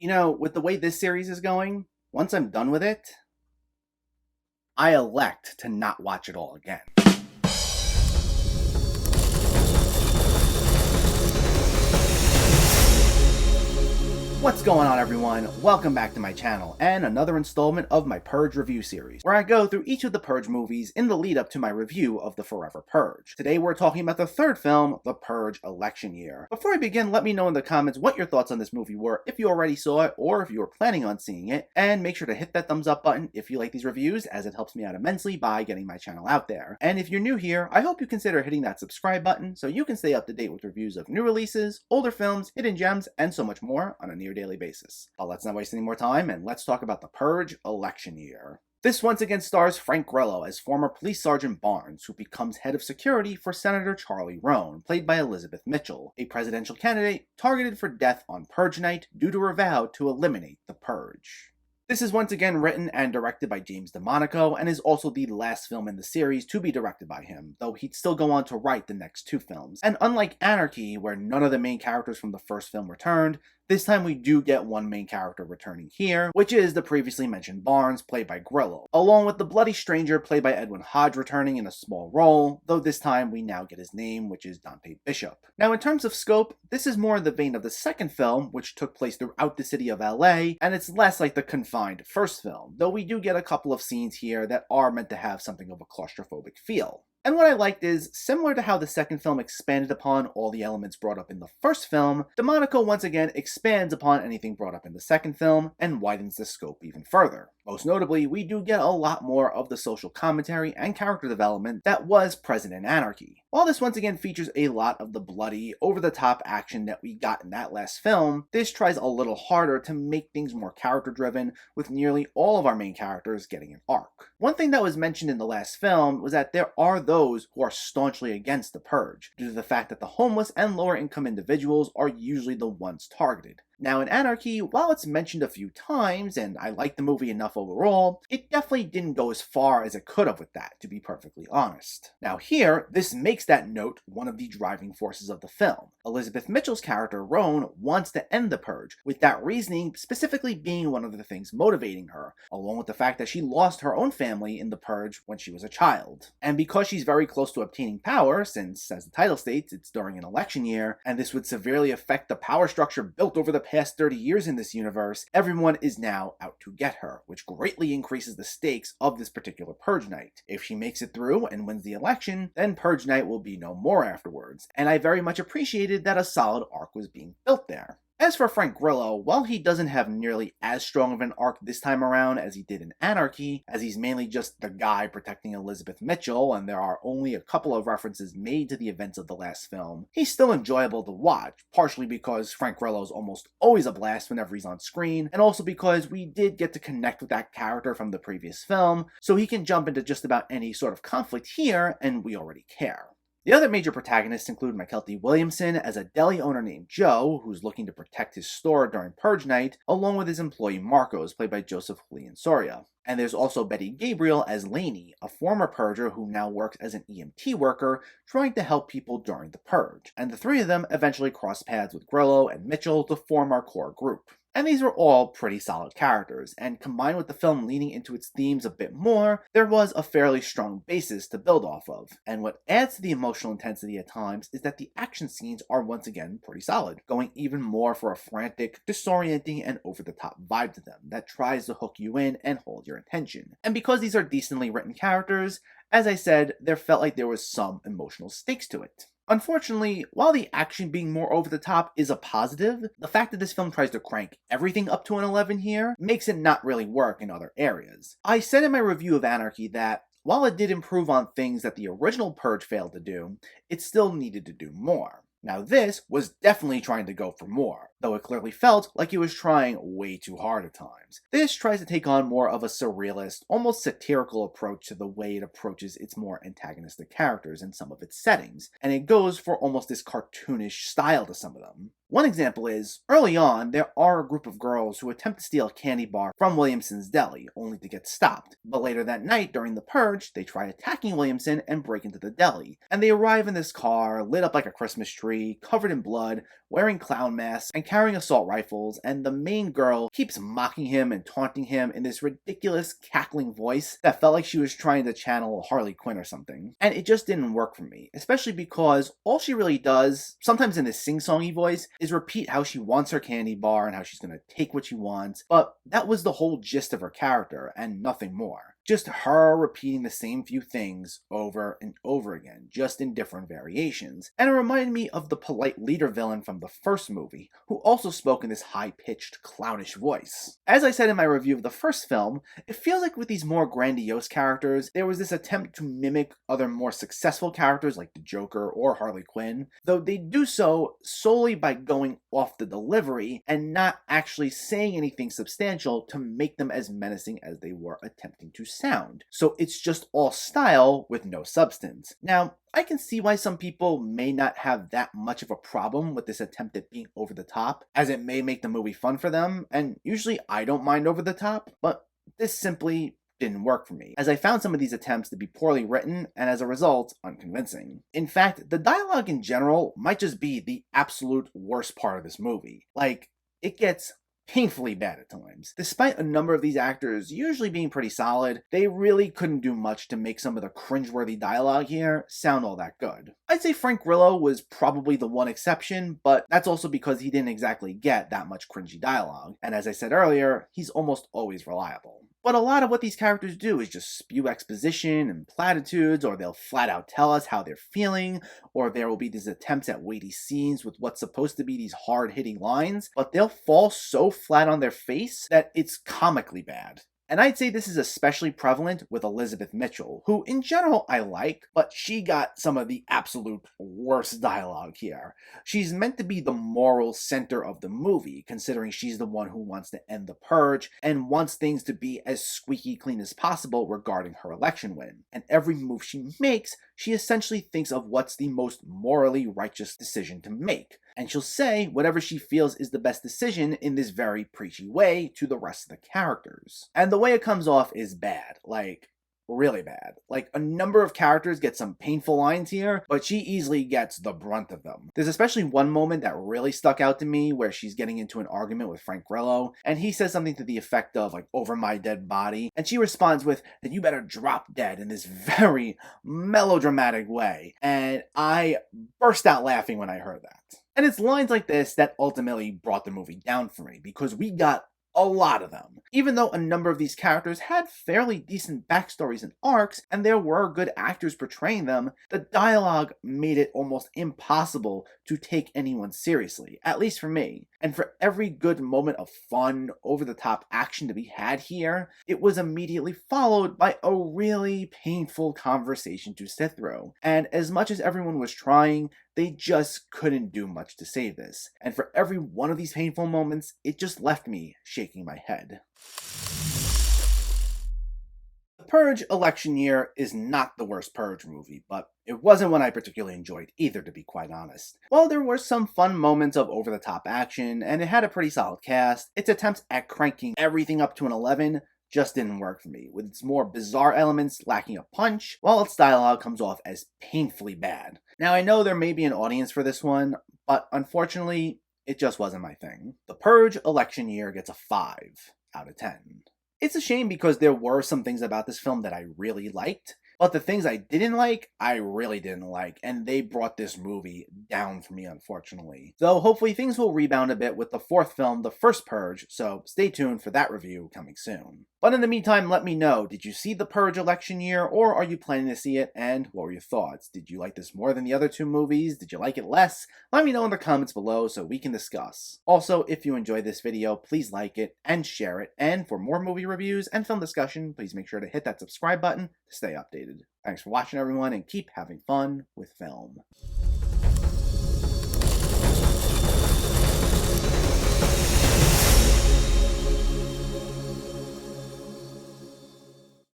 You know, with the way this series is going, once I'm done with it, I elect to not watch it all again. What's going on, everyone? Welcome back to my channel and another installment of my Purge review series, where I go through each of the Purge movies in the lead up to my review of the Forever Purge. Today we're talking about the third film, The Purge Election Year. Before I begin, let me know in the comments what your thoughts on this movie were, if you already saw it or if you were planning on seeing it, and make sure to hit that thumbs up button if you like these reviews, as it helps me out immensely by getting my channel out there. And if you're new here, I hope you consider hitting that subscribe button so you can stay up to date with reviews of new releases, older films, hidden gems, and so much more on a near daily basis. Let's not waste any more time and let's talk about The Purge Election Year. This once again stars Frank Grillo as former Police Sergeant Barnes, who becomes head of security for Senator Charlie Roan, played by Elizabeth Mitchell, a presidential candidate targeted for death on Purge night due to her vow to eliminate the Purge. This is once again written and directed by James Demonaco, and is also the last film in the series to be directed by him, though he'd still go on to write the next two films. And unlike Anarchy, where none of the main characters from the first film returned, this time we do get one main character returning here, which is the previously mentioned Barnes, played by Grillo, along with the Bloody Stranger, played by Edwin Hodge, returning in a small role, though this time we now get his name, which is Dante Bishop. Now in terms of scope, this is more in the vein of the second film, which took place throughout the city of LA, and it's less like the confined first film, though we do get a couple of scenes here that are meant to have something of a claustrophobic feel. And what I liked is, similar to how the second film expanded upon all the elements brought up in the first film, Demonaco once again expands upon anything brought up in the second film and widens the scope even further. Most notably, we do get a lot more of the social commentary and character development that was present in Anarchy. While this once again features a lot of the bloody, over-the-top action that we got in that last film, this tries a little harder to make things more character-driven, with nearly all of our main characters getting an arc. One thing that was mentioned in the last film was that there are those who are staunchly against the Purge, due to the fact that the homeless and lower-income individuals are usually the ones targeted. Now in Anarchy, while it's mentioned a few times, and I like the movie enough overall, it definitely didn't go as far as it could have with that, to be perfectly honest. Now here, this makes that note one of the driving forces of the film. Elizabeth Mitchell's character, Roan, wants to end the Purge, with that reasoning specifically being one of the things motivating her, along with the fact that she lost her own family in the Purge when she was a child. And because she's very close to obtaining power, since, as the title states, it's during an election year, and this would severely affect the power structure built over the past 30 years in this universe, everyone is now out to get her, which greatly increases the stakes of this particular Purge night. If she makes it through and wins the election, then Purge night will be no more afterwards, and I very much appreciated that a solid arc was being built there. As for Frank Grillo, while he doesn't have nearly as strong of an arc this time around as he did in Anarchy, as he's mainly just the guy protecting Elizabeth Mitchell and there are only a couple of references made to the events of the last film, he's still enjoyable to watch, partially because Frank Grillo is almost always a blast whenever he's on screen, and also because we did get to connect with that character from the previous film, so he can jump into just about any sort of conflict here, and we already care. The other major protagonists include Mykelti Williamson as a deli owner named Joe, who's looking to protect his store during Purge night, along with his employee Marcos, played by Joseph Julian Soria. And there's also Betty Gabriel as Lainey, a former Purger who now works as an EMT worker, trying to help people during the Purge. And the three of them eventually cross paths with Grillo and Mitchell to form our core group. And these were all pretty solid characters, and combined with the film leaning into its themes a bit more, there was a fairly strong basis to build off of. And what adds to the emotional intensity at times is that the action scenes are once again pretty solid, going even more for a frantic, disorienting, and over-the-top vibe to them that tries to hook you in and hold your attention. And because these are decently written characters, as I said, there felt like there was some emotional stakes to it. Unfortunately, while the action being more over the top is a positive, the fact that this film tries to crank everything up to an 11 here makes it not really work in other areas. I said in my review of Anarchy that while it did improve on things that the original Purge failed to do, it still needed to do more. Now this was definitely trying to go for more, though it clearly felt like it was trying way too hard at times. This tries to take on more of a surrealist, almost satirical approach to the way it approaches its more antagonistic characters in some of its settings, and it goes for almost this cartoonish style to some of them. One example is, early on, there are a group of girls who attempt to steal a candy bar from Williamson's deli, only to get stopped. But later that night, during the Purge, they try attacking Williamson and break into the deli. And they arrive in this car, lit up like a Christmas tree, covered in blood, wearing clown masks, and carrying assault rifles, and the main girl keeps mocking him and taunting him in this ridiculous cackling voice that felt like she was trying to channel Harley Quinn or something. And it just didn't work for me, especially because all she really does, sometimes in this sing-songy voice, is repeat how she wants her candy bar and how she's gonna take what she wants, but that was the whole gist of her character and nothing more. Just her repeating the same few things over and over again, just in different variations. And it reminded me of the polite leader villain from the first movie, who also spoke in this high-pitched, clownish voice. As I said in my review of the first film, it feels like with these more grandiose characters, there was this attempt to mimic other more successful characters like the Joker or Harley Quinn, though they do so solely by going off the delivery and not actually saying anything substantial to make them as menacing as they were attempting to sound. So it's just all style with no substance. Now, I can see why some people may not have that much of a problem with this attempt at being over the top, as it may make the movie fun for them, and usually I don't mind over the top, but this simply didn't work for me, as I found some of these attempts to be poorly written and as a result, unconvincing. In fact, the dialogue in general might just be the absolute worst part of this movie. Like, it gets painfully bad at times. Despite a number of these actors usually being pretty solid, they really couldn't do much to make some of the cringeworthy dialogue here sound all that good. I'd say Frank Grillo was probably the one exception, but that's also because he didn't exactly get that much cringy dialogue, and as I said earlier, he's almost always reliable. But a lot of what these characters do is just spew exposition and platitudes, or they'll flat out tell us how they're feeling, or there will be these attempts at weighty scenes with what's supposed to be these hard-hitting lines, but they'll fall so flat on their face that it's comically bad. And I'd say this is especially prevalent with Elizabeth Mitchell, who in general I like, but she got some of the absolute worst dialogue here. She's meant to be the moral center of the movie, considering she's the one who wants to end the purge and wants things to be as squeaky clean as possible regarding her election win. And every move she makes, she essentially thinks of what's the most morally righteous decision to make. And she'll say whatever she feels is the best decision in this very preachy way to the rest of the characters. And the way it comes off is bad, like really bad. Like, a number of characters get some painful lines here, but she easily gets the brunt of them. There's especially one moment that really stuck out to me where she's getting into an argument with Frank Grillo, and he says something to the effect of, like, over my dead body, and she responds with, then you better drop dead, in this very melodramatic way. And I burst out laughing when I heard that. And it's lines like this that ultimately brought the movie down for me, because we got a lot of them. Even though a number of these characters had fairly decent backstories and arcs, and there were good actors portraying them, the dialogue made it almost impossible to take anyone seriously, at least for me. And for every good moment of fun, over-the-top action to be had here, it was immediately followed by a really painful conversation to sit through. And as much as everyone was trying, they just couldn't do much to save this. And for every one of these painful moments, it just left me shaking my head. The Purge election year is not the worst Purge movie, but it wasn't one I particularly enjoyed either, to be quite honest. While there were some fun moments of over-the-top action, and it had a pretty solid cast, its attempts at cranking everything up to an 11 just didn't work for me, with its more bizarre elements lacking a punch, while its dialogue comes off as painfully bad. Now, I know there may be an audience for this one, but unfortunately, it just wasn't my thing. The Purge election year gets a 5 out of 10. It's a shame because there were some things about this film that I really liked, but the things I didn't like, I really didn't like, and they brought this movie down for me, unfortunately. Though hopefully things will rebound a bit with the fourth film, The First Purge, so stay tuned for that review coming soon. But in the meantime, let me know, did you see The Purge election year, or are you planning to see it, and what were your thoughts? Did you like this more than the other two movies? Did you like it less? Let me know in the comments below so we can discuss. Also, if you enjoyed this video, please like it and share it, and for more movie reviews and film discussion, please make sure to hit that subscribe button to stay updated. Thanks for watching, everyone, and keep having fun with film.